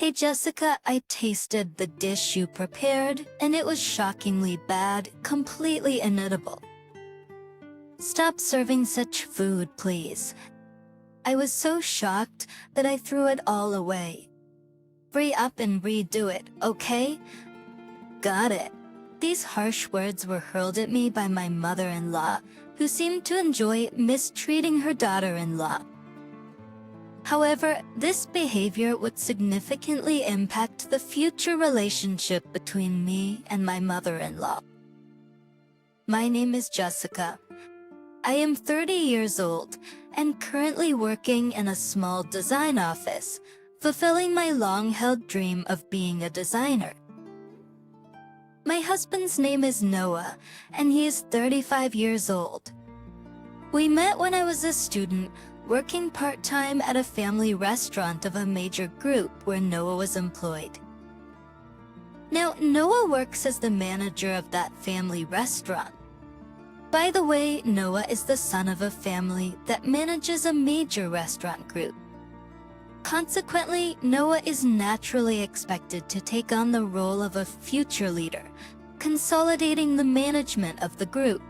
Hey Jessica, I tasted the dish you prepared, and it was shockingly bad, completely inedible. Stop serving such food, please. I was so shocked that I threw it all away. Hurry up and redo it, okay? Got it. These harsh words were hurled at me by my mother-in-law, who seemed to enjoy mistreating her daughter-in-law. However, this behavior would significantly impact the future relationship between me and my mother-in-law. My name is Jessica. I am 30 years old and currently working in a small design office, fulfilling my long-held dream of being a designer. My husband's name is Noah, and he is 35 years old. We met when I was a student, working part-time at a family restaurant of a major group where Noah was employed. Now, Noah works as the manager of that family restaurant. By the way, Noah is the son of a family that manages a major restaurant group. Consequently, Noah is naturally expected to take on the role of a future leader, consolidating the management of the group.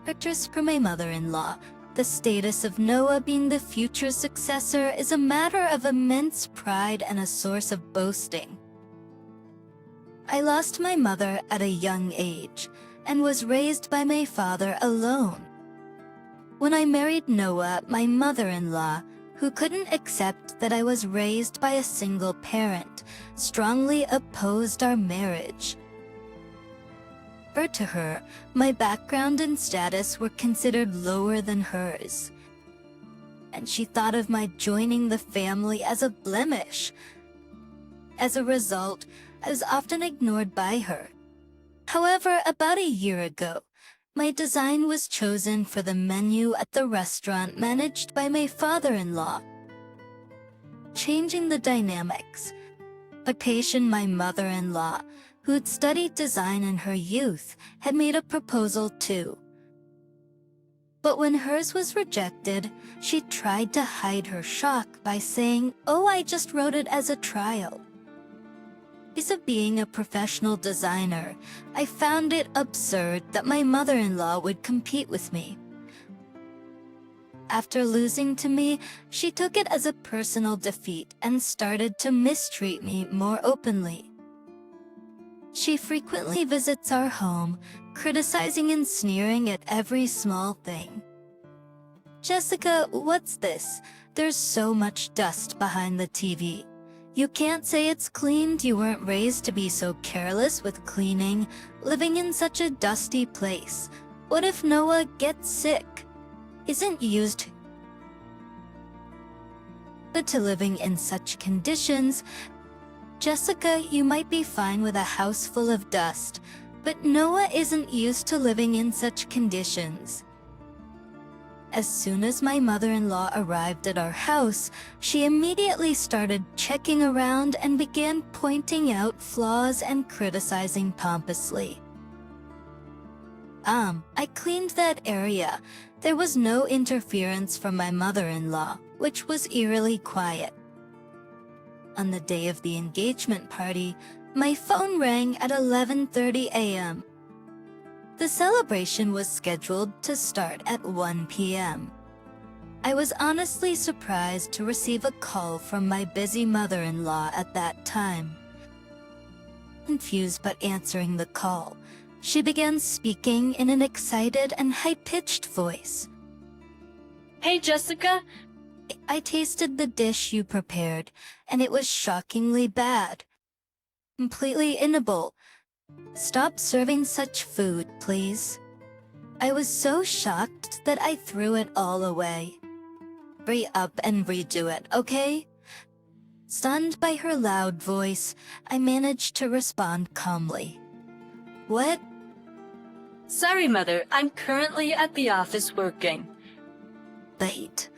Pictures from my mother-in-law. The status of Noah being the future successor is a matter of immense pride and a source of boasting. I lost my mother at a young age and was raised by my father alone. When I married Noah, my mother-in-law, who couldn't accept that I was raised by a single parent, strongly opposed our marriage. To her, my background and status were considered lower than hers, and she thought of my joining the family as a blemish. As a result, I was often ignored by her. However, about a year ago, my design was chosen for the menu at the restaurant managed by my father-in-law, changing the dynamics. A patient, my mother-in-law, who'd studied design in her youth, had made a proposal too. But when hers was rejected, she tried to hide her shock by saying, "Oh, I just wrote it as a trial." Because of being a professional designer, I found it absurd that my mother-in-law would compete with me. After losing to me, she took it as a personal defeat and started to mistreat me more openly. She frequently visits our home, criticizing and sneering at every small thing. "Jessica, what's this? There's so much dust behind the TV. You can't say it's cleaned. You weren't raised to be so careless with cleaning, living in such a dusty place. What if Noah gets sick? Isn't used to living in such conditions. Jessica, you might be fine with a house full of dust, but Noah isn't used to living in such conditions." As soon as my mother-in-law arrived at our house, she immediately started checking around and began pointing out flaws and criticizing pompously. I cleaned that area. There was no interference from my mother-in-law, which was eerily quiet. On the day of the engagement party, my phone rang at 11:30 a.m. The celebration was scheduled to start at 1 p.m. I was honestly surprised to receive a call from my busy mother-in-law at that time. Confused but answering the call, she began speaking in an excited and high-pitched voice. "Hey, Jessica." I tasted the dish you prepared, and it was shockingly bad. Completely inedible. Stop serving such food, please. I was so shocked that I threw it all away. Hurry up and redo it, okay? Stunned by her loud voice, I managed to respond calmly. "What?" "Sorry, Mother. I'm currently at the office working." Wait.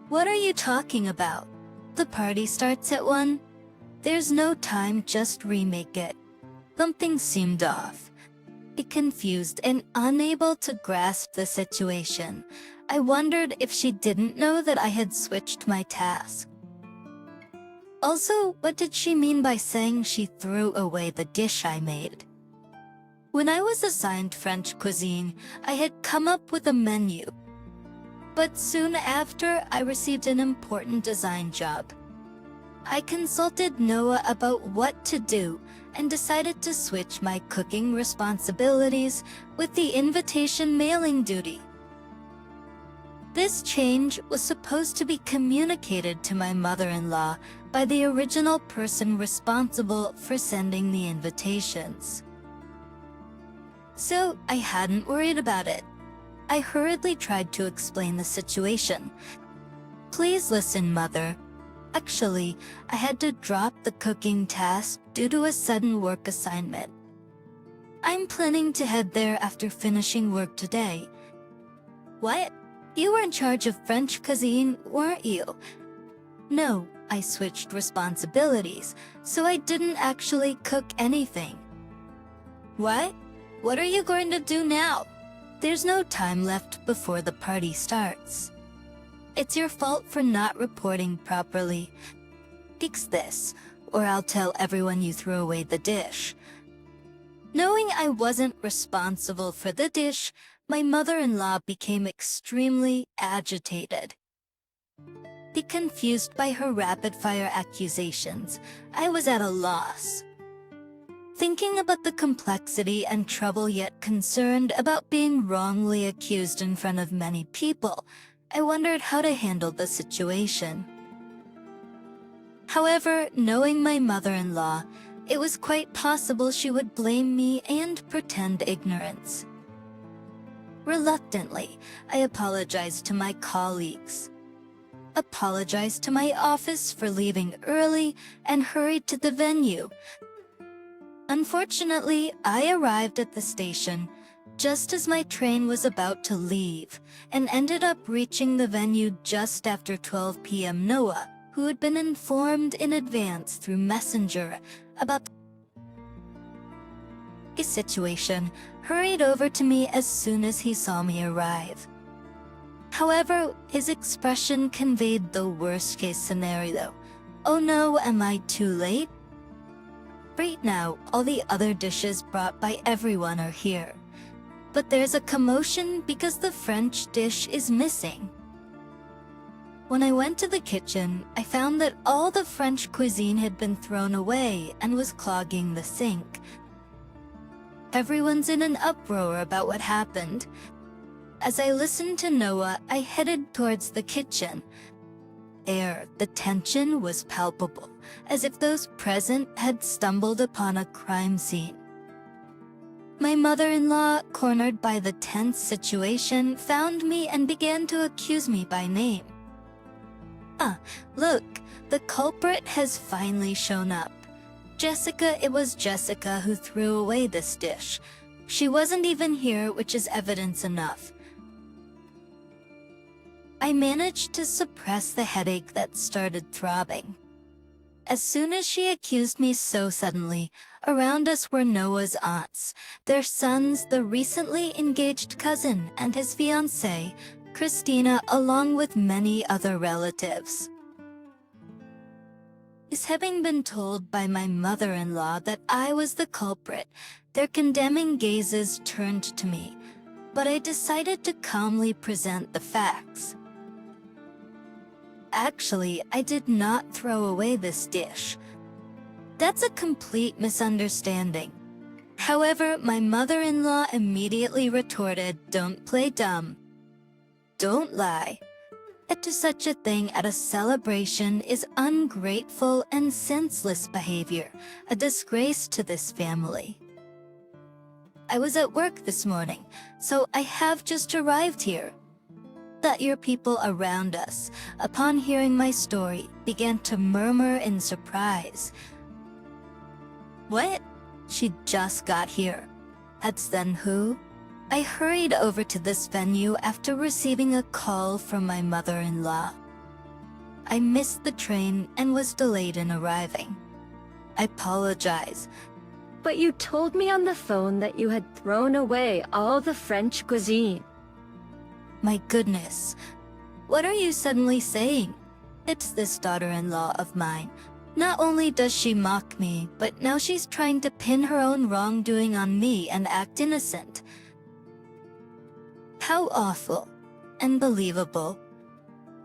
What are you talking about? The party starts at 1? There's no time, just remake it. Something seemed off. Confused and unable to grasp the situation, I wondered if she didn't know that I had switched my task. Also, what did she mean by saying she threw away the dish I made? When I was assigned French cuisine, I had come up with a menu. But soon after, I received an important design job. I consulted Noah about what to do and decided to switch my cooking responsibilities with the invitation mailing duty. This change was supposed to be communicated to my mother-in-law by the original person responsible for sending the invitations. So I hadn't worried about it. I hurriedly tried to explain the situation. Please listen, Mother. Actually, I had to drop the cooking task due to a sudden work assignment. I'm planning to head there after finishing work today. What? You were in charge of French cuisine, weren't you? No, I switched responsibilities, so I didn't actually cook anything. What? What are you going to do now? There's no time left before the party starts. It's your fault for not reporting properly. Fix this, or I'll tell everyone you threw away the dish. Knowing I wasn't responsible for the dish, my mother-in-law became extremely agitated. Confused by her rapid-fire accusations, I was at a loss. Thinking about the complexity and trouble, yet concerned about being wrongly accused in front of many people, I wondered how to handle the situation. However, knowing my mother-in-law, it was quite possible she would blame me and pretend ignorance. Reluctantly, I apologized to my colleagues, apologized to my office for leaving early, and hurried to the venue. Unfortunately, I arrived at the station just as my train was about to leave, and ended up reaching the venue just after 12 p.m. Noah, who had been informed in advance through Messenger about the situation, hurried over to me as soon as he saw me arrive. However, his expression conveyed the worst-case scenario. Oh no, am I too late? Right now, all the other dishes brought by everyone are here. But there's a commotion because the French dish is missing. When I went to the kitchen, I found that all the French cuisine had been thrown away and was clogging the sink. Everyone's in an uproar about what happened. As I listened to Noah, I headed towards the kitchen. The tension was palpable, as if those present had stumbled upon a crime scene. My mother-in-law, cornered by the tense situation, found me and began to accuse me by name. Look, the culprit has finally shown up. Jessica, it was Jessica who threw away this dish. She wasn't even here, which is evidence enough. I managed to suppress the headache that started throbbing. As soon as she accused me so suddenly, around us were Noah's aunts, their sons, the recently engaged cousin, and his fiancée, Christina, along with many other relatives. Having been told by my mother-in-law that I was the culprit, their condemning gazes turned to me, but I decided to calmly present the facts. Actually, I did not throw away this dish. That's a complete misunderstanding. However, my mother-in-law immediately retorted, "Don't play dumb. Don't lie. To such a thing at a celebration is ungrateful and senseless behavior, a disgrace to this family. I was at work this morning, so I have just arrived here." That your people around us, upon hearing my story, began to murmur in surprise. What? She just got here. That's then who? I hurried over to this venue after receiving a call from my mother-in-law. I missed the train and was delayed in arriving. I apologize. But you told me on the phone that you had thrown away all the French cuisine. My goodness, what are you suddenly saying? It's this daughter-in-law of mine. Not only does she mock me, but now she's trying to pin her own wrongdoing on me and act innocent. How awful. Unbelievable.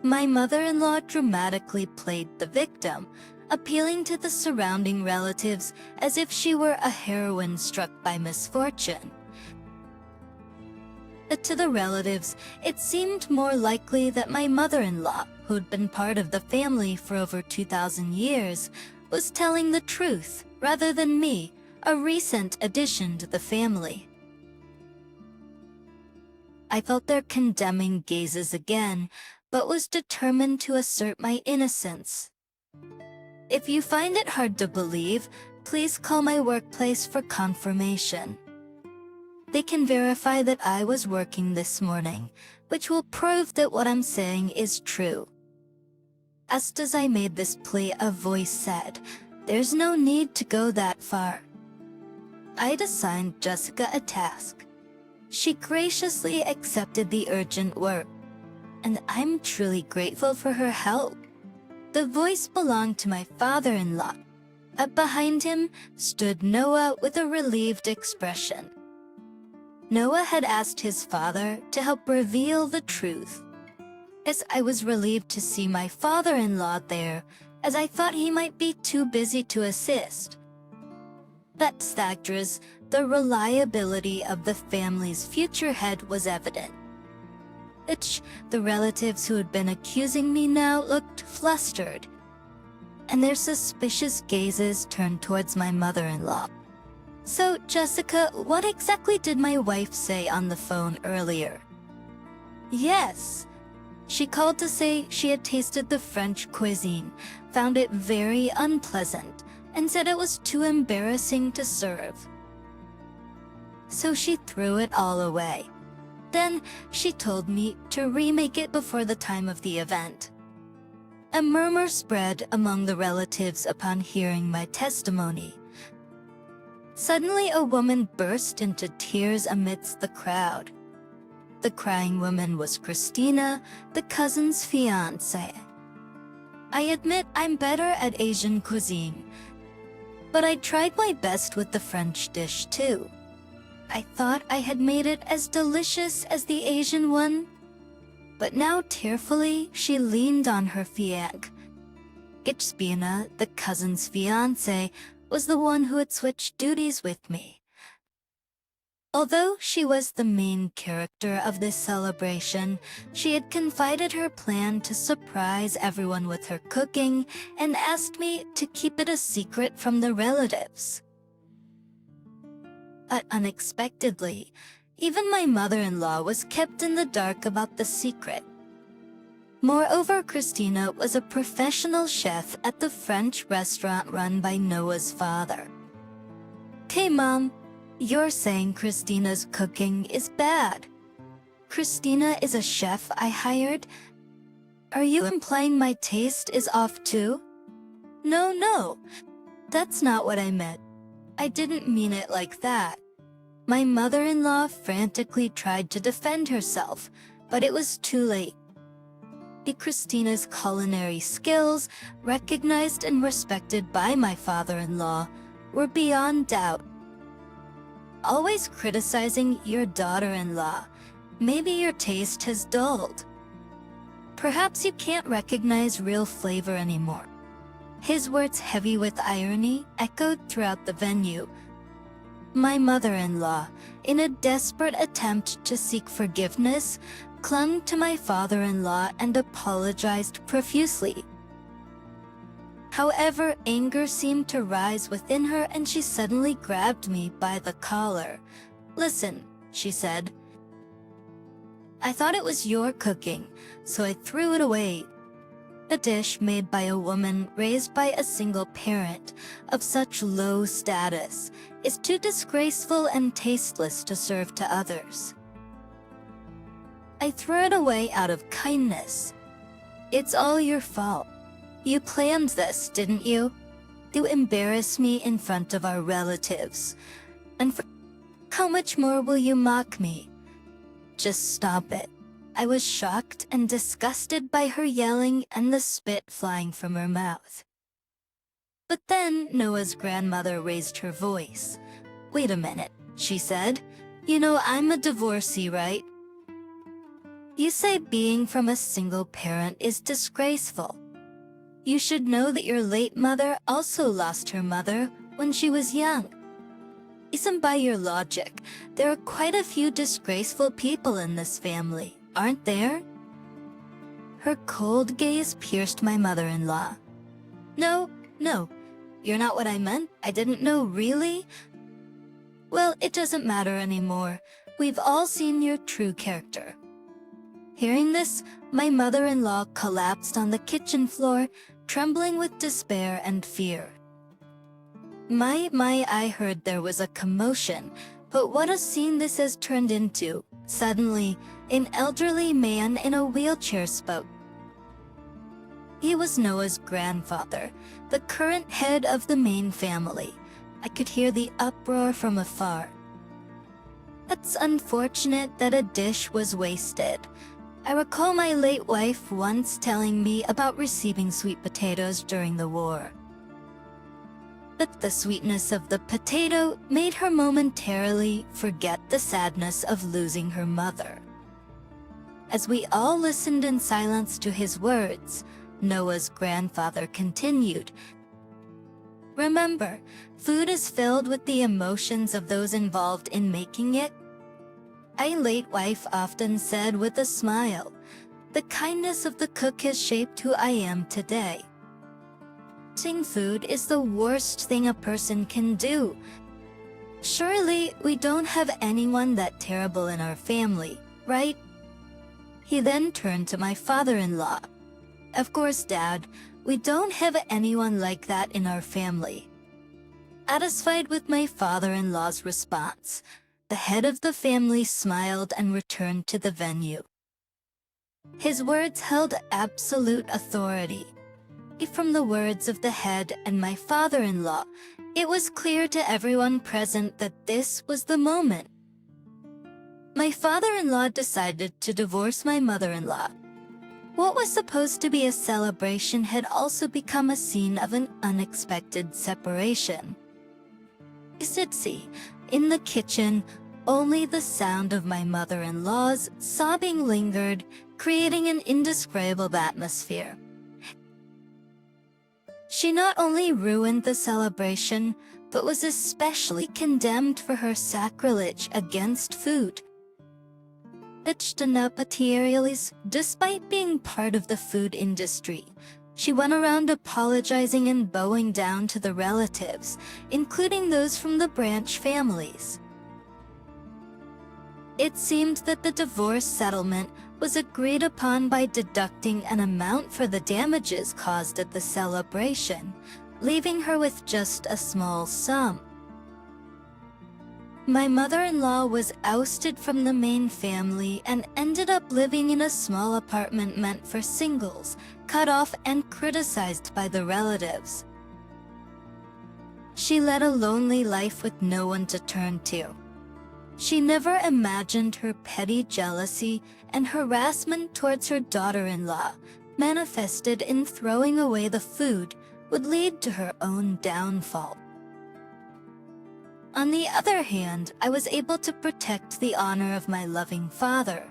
My mother-in-law dramatically played the victim, appealing to the surrounding relatives as if she were a heroine struck by misfortune. To the relatives, it seemed more likely that my mother-in-law, who'd been part of the family for over 2,000 years, was telling the truth rather than me, a recent addition to the family. I felt their condemning gazes again, but was determined to assert my innocence. If you find it hard to believe, please call my workplace for confirmation. They can verify that I was working this morning, which will prove that what I'm saying is true. Just as I made this plea, a voice said, "There's no need to go that far." I'd assigned Jessica a task. She graciously accepted the urgent work, and I'm truly grateful for her help. The voice belonged to my father-in-law. Up behind him stood Noah with a relieved expression. Noah had asked his father to help reveal the truth. As I was relieved to see my father-in-law there, as I thought he might be too busy to assist. That factors, the reliability of the family's future head was evident. The relatives who had been accusing me now looked flustered, and their suspicious gazes turned towards my mother-in-law. "So, Jessica, what exactly did my wife say on the phone earlier?" "Yes. She called to say she had tasted the French cuisine, found it very unpleasant, and said it was too embarrassing to serve. So she threw it all away. Then she told me to remake it before the time of the event." A murmur spread among the relatives upon hearing my testimony. Suddenly, a woman burst into tears amidst the crowd. The crying woman was Christina, the cousin's fiancée. I admit I'm better at Asian cuisine, but I tried my best with the French dish too. I thought I had made it as delicious as the Asian one. But now tearfully, she leaned on her fiancé. Christina, the cousin's fiancée, was the one who had switched duties with me. Although she was the main character of this celebration, she had confided her plan to surprise everyone with her cooking and asked me to keep it a secret from the relatives. But unexpectedly, even my mother-in-law was kept in the dark about the secret. Moreover, Christina was a professional chef at the French restaurant run by Noah's father. "Hey, Mom, you're saying Christina's cooking is bad. Christina is a chef I hired? Are you implying my taste is off too?" No, that's not what I meant. I didn't mean it like that." My mother-in-law frantically tried to defend herself, but it was too late. Christina's culinary skills, recognized and respected by my father-in-law, were beyond doubt. "Always criticizing your daughter-in-law. Maybe your taste has dulled. Perhaps you can't recognize real flavor anymore." His words, heavy with irony, echoed throughout the venue. My mother-in-law, in a desperate attempt to seek forgiveness, clung to my father-in-law and apologized profusely. However, anger seemed to rise within her and she suddenly grabbed me by the collar. "Listen," she said. "I thought it was your cooking, so I threw it away. A dish made by a woman raised by a single parent of such low status is too disgraceful and tasteless to serve to others. I threw it away out of kindness. It's all your fault. You planned this, didn't you? To embarrass me in front of our relatives. And for how much more will you mock me? Just stop it." I was shocked and disgusted by her yelling and the spit flying from her mouth. But then Noah's grandmother raised her voice. "Wait a minute," she said. "You know I'm a divorcee, right? You say being from a single parent is disgraceful. You should know that your late mother also lost her mother when she was young. Isn't by your logic, there are quite a few disgraceful people in this family, aren't there?" Her cold gaze pierced my mother-in-law. No, you're not what I meant. I didn't know, really? Well, it doesn't matter anymore. We've all seen your true character. Hearing this, my mother-in-law collapsed on the kitchen floor, trembling with despair and fear. I heard there was a commotion, but what a scene this has turned into. Suddenly, an elderly man in a wheelchair spoke. He was Noah's grandfather, the current head of the main family. I could hear the uproar from afar. It's unfortunate that a dish was wasted. I recall my late wife once telling me about receiving sweet potatoes during the war. But the sweetness of the potato made her momentarily forget the sadness of losing her mother. As we all listened in silence to his words, Noah's grandfather continued. Remember, food is filled with the emotions of those involved in making it. My late wife often said with a smile, "The kindness of the cook has shaped who I am today." Eating food is the worst thing a person can do. Surely we don't have anyone that terrible in our family, right? He then turned to my father-in-law. Of course, Dad, we don't have anyone like that in our family. Satisfied with my father-in-law's response, the head of the family smiled and returned to the venue. His words held absolute authority. From the words of the head and my father-in-law, it was clear to everyone present that this was the moment. My father-in-law decided to divorce my mother-in-law. What was supposed to be a celebration had also become a scene of an unexpected separation. In the kitchen, only the sound of my mother-in-law's sobbing lingered, creating an indescribable atmosphere. She not only ruined the celebration, but was especially condemned for her sacrilege against food. Despite being part of the food industry, she went around apologizing and bowing down to the relatives, including those from the branch families. It seemed that the divorce settlement was agreed upon by deducting an amount for the damages caused at the celebration, leaving her with just a small sum. My mother-in-law was ousted from the main family and ended up living in a small apartment meant for singles, cut off and criticized by the relatives. She led a lonely life with no one to turn to. She never imagined her petty jealousy and harassment towards her daughter-in-law, manifested in throwing away the food, would lead to her own downfall. On the other hand, I was able to protect the honor of my loving father,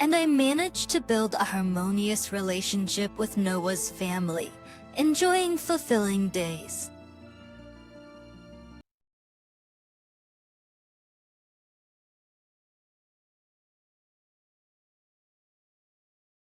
and I managed to build a harmonious relationship with Noah's family, enjoying fulfilling days.